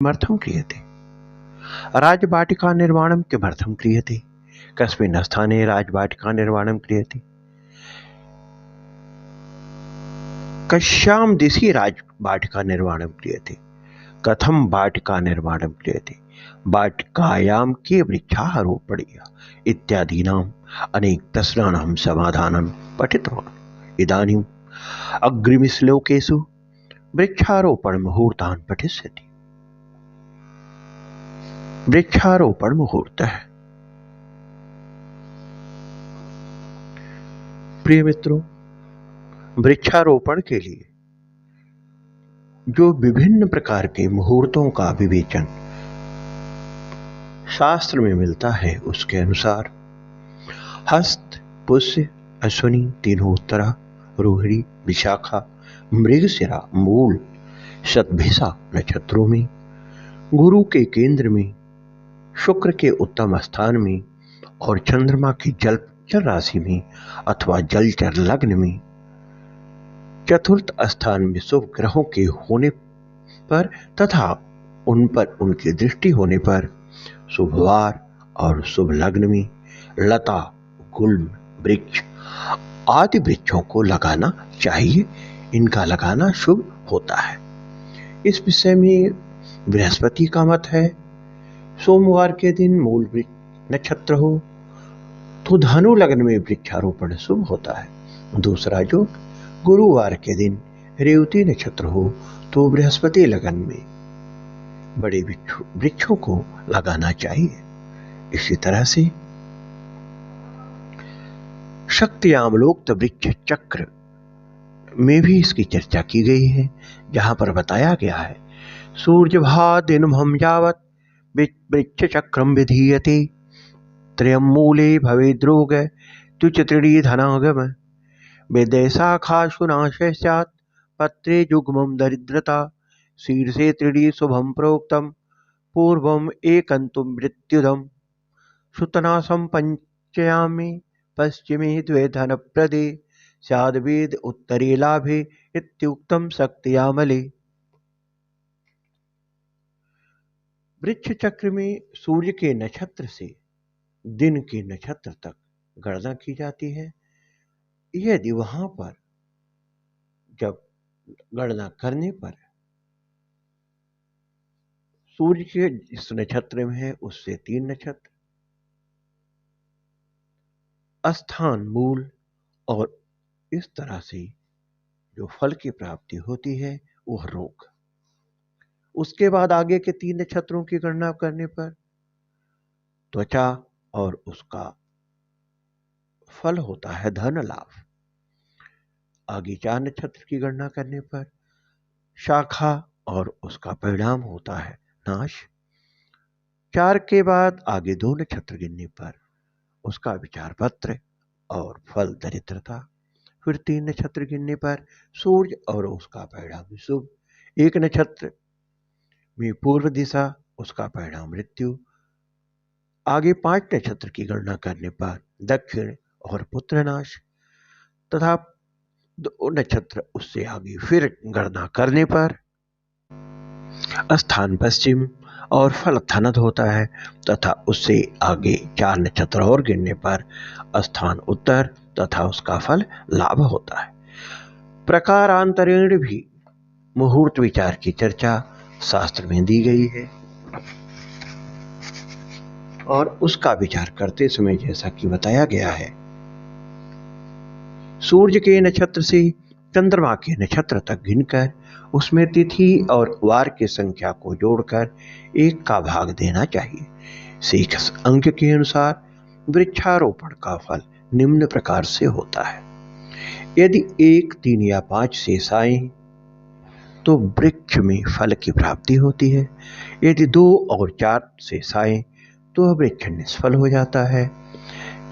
किमर्थं क्रियते? राजवाटिका निर्माणं किमर्थं क्रियते? कस्मिन् स्थाने राजवाटिका निर्माणं क्रियते? कस्यां दिशि राजवाटिका निर्माणं क्रियते? कथं वाटिका निर्माणं क्रियते? वाटिकायां के वृक्षाः रोपणीया इत्यादीनाम् अनेक प्रश्नानां समाधानं पठितवान्। इदानीम् अग्रिमश्लोकेषु वृक्षारोपण मुहूर्तान् पठिष्यति। वृक्षारोपण मुहूर्तः। प्रिय मित्रों, वृक्षारोपण के लिए जो विभिन्न प्रकार के मुहूर्तों का विवेचन शास्त्र में मिलता है, उसके अनुसार हस्त, पुष्य, अश्विनी, तीनों उत्तरा, रोहिणी, विशाखा, मृगशिरा, मूल, शतभिषा नक्षत्रों में, गुरु के केंद्र में, शुक्र के उत्तम स्थान में और चंद्रमा की जलचर राशि में अथवा जलचर लग्न में, चतुर्थ स्थान में शुभ ग्रहों के होने पर तथा उन पर उनकी दृष्टि होने पर, शुभवार और शुभ लग्न में लता, गुल्म, वृक्ष आदि वृक्षों को लगाना चाहिए। इनका लगाना शुभ होता है। इस विषय में बृहस्पति का मत है, सोमवार के दिन मूल वृक्ष नक्षत्र हो तो धनु लग्न में वृक्षारोपण शुभ होता है। दूसरा जो गुरुवार के दिन रेवती नक्षत्र हो तो बृहस्पति लग्न में बड़े वृक्षों को लगाना चाहिए। इसी तरह से शक्त्यामलोक्त वृक्ष चक्र में भी इसकी चर्चा की गई है, जहां पर बताया गया है सूर्यभा दिनमहं यावत् वृक्ष चक्रम विधीयते त्रयं मूले भवेद्रोग त्युचत्रिणी धनागम विदेशाखाशु नाशः स्यात् पत्रे युग्मं दरिद्रता शीर्षे त्रीणि शुभं प्रोक्तं पूर्वम् एकन्तु मृत्युदम् सुतनासं पंचयामि पश्चिमे द्वे धनप्रदे स्याद्वेद उत्तरे लाभे इत्युक्तं शक्त्यामले। वृक्ष चक्र में सूर्य के नक्षत्र से दिन के नक्षत्र तक गणना की जाती है। यदि वहां पर जब गणना करने पर सूर्य के जिस नक्षत्र में है उससे 3 नक्षत्र, स्थान, मूल और इस तरह से जो फल की प्राप्ति होती है वह रोग। उसके बाद आगे के 3 नक्षत्रों की गणना करने पर त्वचा और उसका फल होता है धन लाभ। आगे 4 नक्षत्र की गणना करने पर शाखा और उसका परिणाम होता है नाश। 4 के बाद आगे 2 नक्षत्र गिनने पर उसका विचार पत्र और फल दरिद्रता। फिर 3 नक्षत्र गिनने पर सूर्य और उसका परिणाम शुभ। 1 नक्षत्र में पूर्व दिशा, उसका परिणाम मृत्यु। आगे 5 नक्षत्र की गणना करने पर दक्षिण और पुत्रनाश तथा 2 नक्षत्र उससे आगे फिर गणना करने पर स्थान पश्चिम और फल धनद होता है तथा उससे आगे 4 नक्षत्र और गिनने पर स्थान उत्तर तथा उसका फल लाभ होता है। प्रकारांतरेण भी मुहूर्त विचार की चर्चा शास्त्र में दी गई है और उसका विचार करते समय जैसा कि बताया गया है, सूर्य के नक्षत्र से चंद्रमा के नक्षत्र तक गिनकर उसमें तिथि और वार की संख्या को जोड़कर 1 का भाग देना चाहिए। शेष अंक के अनुसार वृक्षारोपण का फल निम्न प्रकार से होता है। यदि 1, 3 या 5 शेष आए तो वृक्ष में फल की प्राप्ति होती है। यदि 2 और 4 शेष आए तो वृक्ष निष्फल हो जाता है।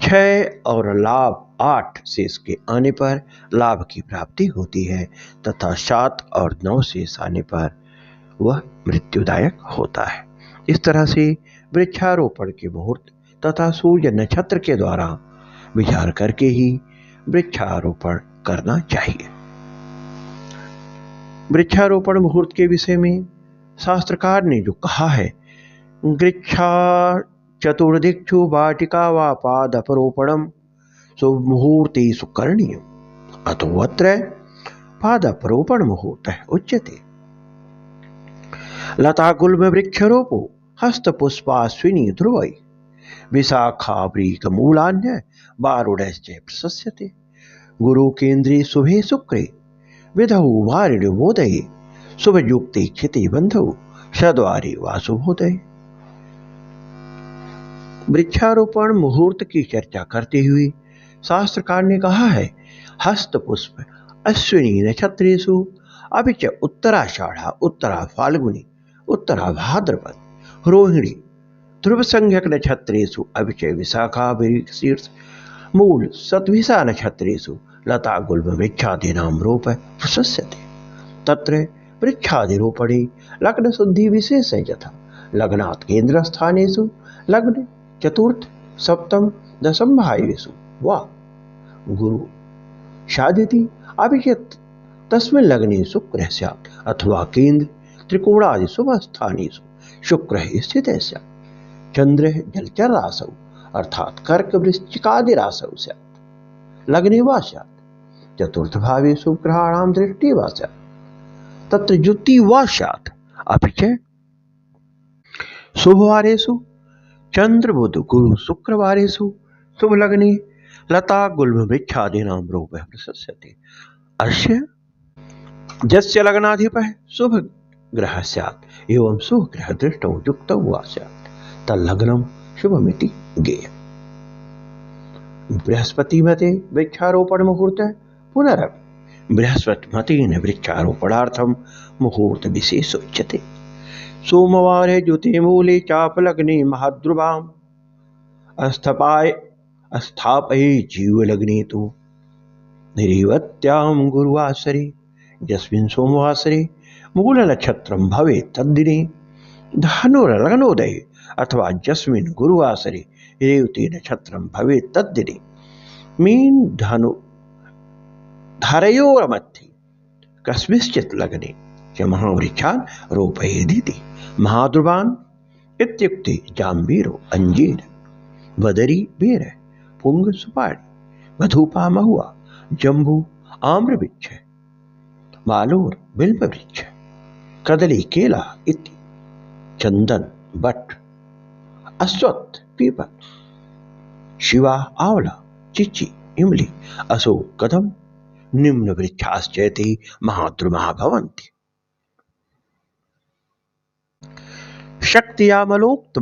6 और लाभ 8 शेष के आने पर लाभ की प्राप्ति होती है तथा 7 और 9 शेष आने पर वह मृत्युदायक होता है। इस तरह से वृक्षारोपण के मुहूर्त तथा सूर्य नक्षत्र के द्वारा विचार करके ही वृक्षारोपण करना चाहिए। वृक्षारोपण मुहूर्त के विषय में शास्त्रकार ने जो कहा है, वृक्षा चतुर्दिक्षु वाटिका वा पादपरोपणम सुमुहूर्तेषु करणीयम् अतो अत्र पादपरोपण मुहूर्त उच्यते। लता गुल्म वृक्षरोपो हस्तपुष्पाश्विनी ध्रुवै विशाखावृक मूलान्य बारुडश्च प्रशस्यते। गुरु केन्द्रे शुभे शुक्रे विधौ वारिणोदये शुभयुक्ते क्षिते बंधौ सद्वारे वा शुभोदये। वृक्षारोपण मुहूर्त की चर्चा करते हुए शास्त्रकार ने कहा है, हस्तपुष्प अश्विनी नक्षत्रेषु अभी च उत्तराषाढ़ा उत्तरा फाल्गुनी उत्तरा भाद्रपद रोहिणी ध्रुव संज्ञक नक्षत्रेषु अभी च विशाखा शीर्ष मूल सत्विषा नक्षत्रेषु लता गुल्म वृक्षादीनां रोप प्रशस्यते। तत्र वृक्षादिरोपणे लग्न शुद्धि विशेष यथा लग्नात् केन्द्रस्थानेषु लग्न चतुर्थ सप्तम दशम भावेषु वा गुरु शादिति अभिषेक तस्मिन् लग्ने शुक्रः स्यात् अथवा केन्द्र त्रिकोणादि शुभ स्थानेषु शुक्रः स्थितः स्यात्। चंद्रः जलचर राशौ अर्थात कर्क वृश्चिकादि राशौ स्यात् लग्ने वा स्यात्। चतुर्थ भावेषु ग्रहाणां दृष्टि वा स्यात् तत्र ज्योति वा स्यात्। अपि च शुभवारेषु चंद्र बुध गुरु शुक्रवारेषु शुभ लग्ने लता गुल्म वृक्षादीनां रोपः प्रशस्यते। अस्य यस्य लग्नाधिपः शुभ ग्रह स्यात् एवं शुभ ग्रह दृष्टौ युक्तौ वा स्यात् तल्लग्नं शुभमिति ज्ञेयम्। बृहस्पति मते वृक्षारोपण मुहूर्त पुनरपि बृहस्पति मतेन वृक्षारोपणार्थं मुहूर्त विशेष उच्यते। सोमवारे ज्योति मूले चापलग्ने महाद्रुवाम् स्थापये जीवलग्ने तु निरीवत्यां गुरुवासरे यस्मिन् सोमवासरे मूल नक्षत्रं भवेत् तद्दिने धनुर्लग्नोदये अथवा यस्मिन् गुरुवासरे रेवती नक्षत्रं भवेत् तद्दिने मीन धनु धारयोर्मध्ये कस्मिंश्चित् लग्ने च महावृक्षान् रोपयेदिति। महाध्रुवान् इत्युक्ते जाम्बीरो अंजीर बदरी बेर पुंग सुपारी मधुपा महुआ जम्बू आम्र वृक्ष मालोर बिल्व वृक्ष कदली केला इति। चंदन बट अश्वत्थ पीपल शिवा आंवला चिची इमली अशोक कदम निम्न वृक्षाश्चेति महाद्रुमाः भवन्ति। शक्तियामलोक्त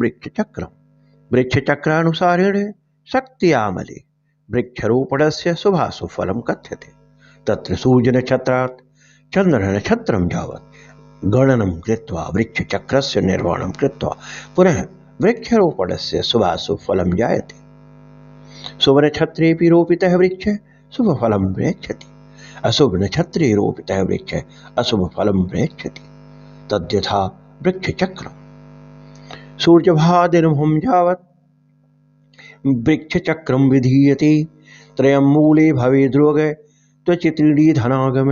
वृक्षचक्रानुसारेण शक्तियामले वृक्षारोपणस्य शुभाशुफलं कथ्यते। तत्र सूर्यनक्षत्रात् चन्द्रनक्षत्रं यावत् गणनं कृत्वा वृक्षचक्रस्य निर्माणं कृत्वा पुनः वृक्षारोपणस्य शुभाशुफलं जायते। शुभनक्षत्रेऽपि रोपितः वृक्षः शुभफलं प्रेक्षति अशुभनक्षत्रे रोपितः वृक्षः अशुभफलं प्रेक्षति। तद्यथा वृक्षचक्रम् सूर्यभादिर्मुहं यावत् वृक्षचक्रं विधीयते। त्रयं मूले भवे ध्रुवग त्वचि त्रीणि धनागम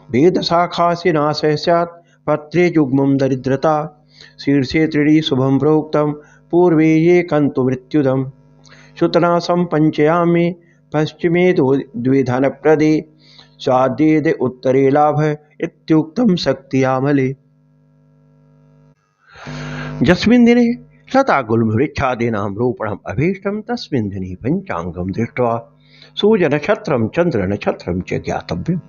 वेदशाखासि नाशः स्यात् पत्रे युग्मं दरिद्रता शीर्षे त्रीणि शुभं प्रोक्तं पूर्वे ये कन्तु मृत्युदम् सुतनासं पंचयामे पश्चिमे द्वे धनप्रदे स्वाद्येद उत्तरे लाभ इत्युक्तं शक्तियामले। यस्मिन् दिने लता गुल्म वृक्षादीनां रोपणम् अभीष्टं तस्मिन् दिने पञ्चाङ्गं दृष्ट्वा सूर्यनक्षत्रं चन्द्रनक्षत्रं च ज्ञातव्यम्।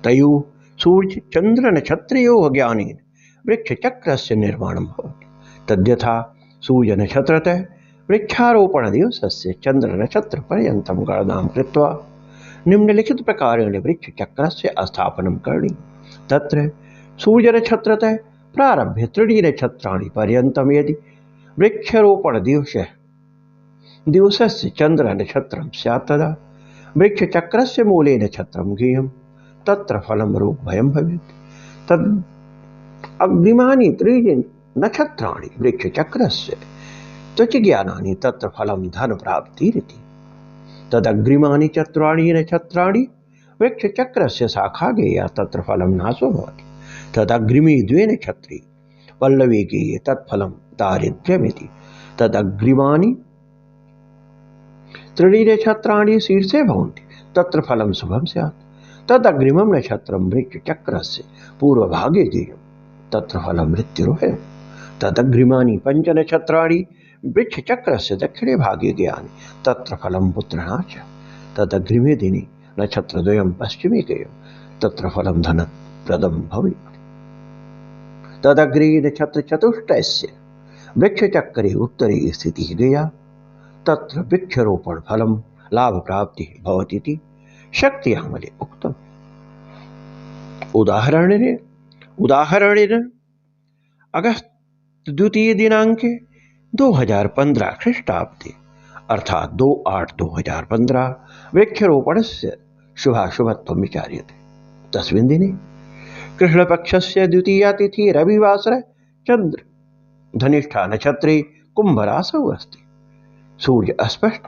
तयोः सूर्य चन्द्रनक्षत्रयोः ज्ञानेन वृक्षचक्रस्य निर्माणं भवति। तद्यथा सूर्यनक्षत्रतः वृक्षारोपणदिवसस्य चन्द्रनक्षत्रपर्यन्तं गणनां कृत्वा निम्नलिखितप्रकारेण वृक्षचक्रस्य स्थापनं करणीयम्। तत्र सूर्यनक्षत्रतः प्रारभ्य त्रीणि नक्षत्राणि पर्यन्तं यदि वृक्षारोपणदिवसस्य चन्द्रनक्षत्रं स्यात् तदा वृक्षचक्रस्य मूले नक्षत्रं ज्ञेयं तत्र फलं रोगभयं भवेत्। तद् अग्रिमानि त्रीणि नक्षत्राणि वृक्षचक्रस्य त्वचि ज्ञानानि तत्र फलं धनप्राप्तिरिति। तदग्रिमानि चत्वारि नक्षत्राणि वृक्षचक्रस्य शाखा ज्ञेया तत्र फलं नाशो भवति। तदग्रिमे द्वे नक्षत्रे पल्लवी गेये तत्फलं दारिद्र्यमिति तदग्रिमानि त्रीणि नक्षत्राणि शीर्षे भवन्ति तत्र फलं शुभं स्यात् तदग्रिमं नक्षत्रं वृक्षचक्रस्य पूर्वभागे गेयं तत्र फलं मृत्युर्भयं तदग्रिमानि पञ्च नक्षत्राणि वृक्षचक्रस्य दक्षिणे भागे गेयानि तत्र फलं पुत्रनाश तदग्रिमे दिने नक्षत्रद्वयं पश्चिमे गेयं तत्र फलं धनप्रदं भवेत् तदग्रे नक्षत्रचतुष्टयस्य वृक्षचक्रे उत्तरे स्थितिः गेया तत्र वृक्षरोपण फलं लाभ प्राप्तिः भवतीति शक्तियामले उक्तम्। उदाहरणेन अगस्त द्वितीय दिनांके 2015 ख्रीष्टाब्दे अर्थात 2/8/2015 वृक्षरोपणस्य शुभाशुभत्वं विचार्यते। तस्मिन् दिने कृष्णपक्षस्य द्वितीया तिथि रविवासरे चंद्र धनिष्ठा नक्षत्रे कुंभराशौ अस्ति सूर्य अस्पष्ट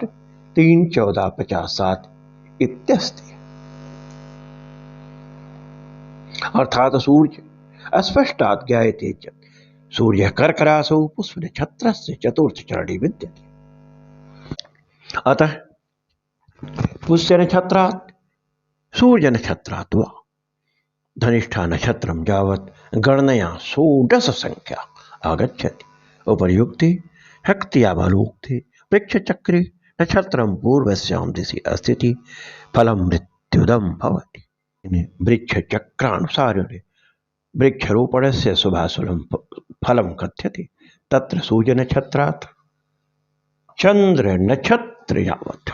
3-14-57 इत्यस्ति अर्थात सूर्य अस्पष्टात् ज्ञायते च सूर्य कर्करासौ पुष्पनक्षत्रस्य चतुर्थ चरणे विद्यते अतः पुष्यनक्षत्रात् सूर्यनक्षत्रात् वा धनिष्ठा नक्षत्रं यावत् गणनया 16 संख्या आगच्छति उपर्युक्ते शक्त्यावलोक्ते वृक्षचक्रे नक्षत्रं पूर्वस्यां दिशि अस्थिति फलं मृत्युदं भवति। वृक्षचक्रानुसारेण वृक्षरोपणस्य शुभाशुभं फलं कथ्यते तत्र सूर्यनक्षत्रात् चन्द्रनक्षत्र यावत्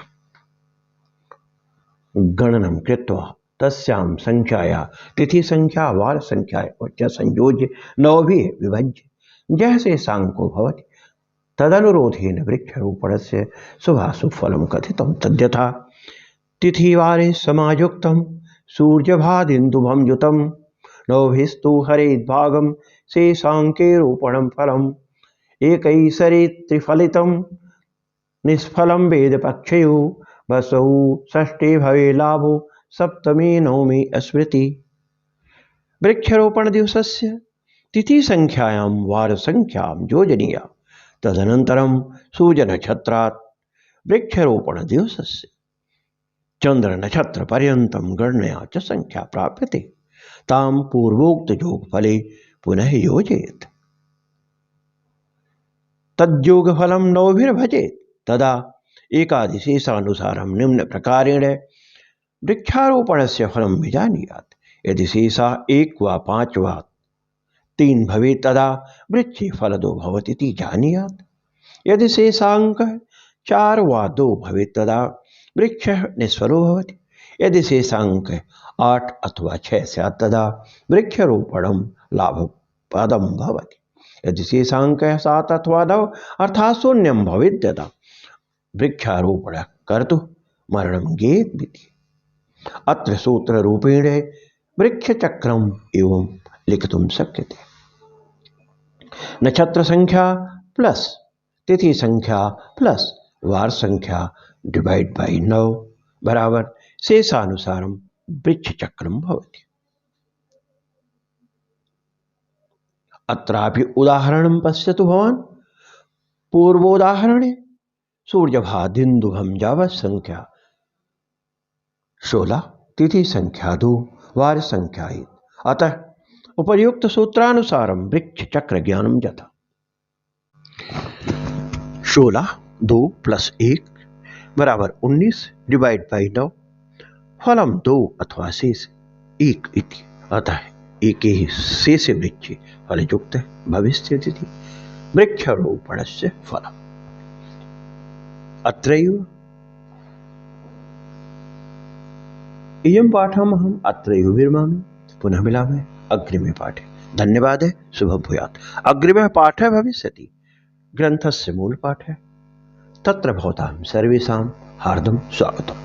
गणनं कृत्वा तस्यां संख्याया तिथि संख्या वार संख्या च संयोज्य नवभिः विभज्य जैसे सांको भवति तदनुरोधेन वृक्षरोपणस्य शुभाशुभफलं कथितं तद्यथा तिथिवारे समायुक्तं सूर्यभादिन्दुभं युतं नवभिस्तु हरेद्भागं शेषाङ्के रोपणं फलम् एकैसरे त्रिफलितं निष्फलं वेदपक्षयो वसौ षष्ठे भवे लाभो सप्तमी नवमी स्मृति वृक्षरोपण दिवसस्य तिथि संख्यायां वार संख्यां योजनीया तदनन्तरं सूर्यनक्षत्रात् वृक्षरोपण दिवसस्य चंद्र नक्षत्र पर्यन्तं गणनया च संख्या प्राप्यते तां पूर्वोक्त योगफले पुनः योजयेत् तद्योगफलं नवभिर्भजेत् तदा एकादिशेषानुसारं निम्न प्रकारेण वृक्षारोपणस्य फलं विजानीयात् यदि शेषा 1 वा 5 वा 3 भवेत् तदा वृक्षे फलदो भवतीति जानीयात् यदि शेषाङ्कः 4 वा 2 भवेत् तदा वृक्षः निष्फलो भवति यदि शेषाङ्कः 8 अथवा 6 स्यात् तदा वृक्षरोपणं लाभप्रदं भवति यदि शेषाङ्कः 7 अथवा 9 अर्थात् शून्यं भवेत् तदा वृक्षारोपणः कर्तुः मरणं गेयेत्। अत्र सूत्ररूपेण वृक्षचक्रम् एवं लिखितुं शक्यते नक्षत्र संख्या प्लस तिथि संख्या प्लस वार संख्या डिवाइड बाय 9 बराबर शेषानुसारं वृक्षचक्रं भवति। अत्रापि उदाहरणं पश्यतु भवान् पूर्वोदाहरणे सूर्यभादिन्दुभं यावत् संख्या 16 तिथि संख्या 2 वार संख्या 1 अतः उपर्युक्त सूत्रानुसारं वृक्षचक्र ज्ञानं यथा 16 2 + 1 बराबर 19 डिवाइड बाय 9 फलं 2 अथवा शेष 1 इति अतः एके ही शेषे वृक्षे फलयुक्त भविष्यति वृक्षारोपणस्य फलम् अत्रैव इयं पाठमहम् अत्रैव विरमामि पुनः मिलामः अग्रिमे पाठे धन्यवादः शुभं भूयात्। अग्रिमः पाठः भविष्यति ग्रन्थस्य मूलपाठः तत्र भवतां सर्वेषां हार्दं स्वागतम्।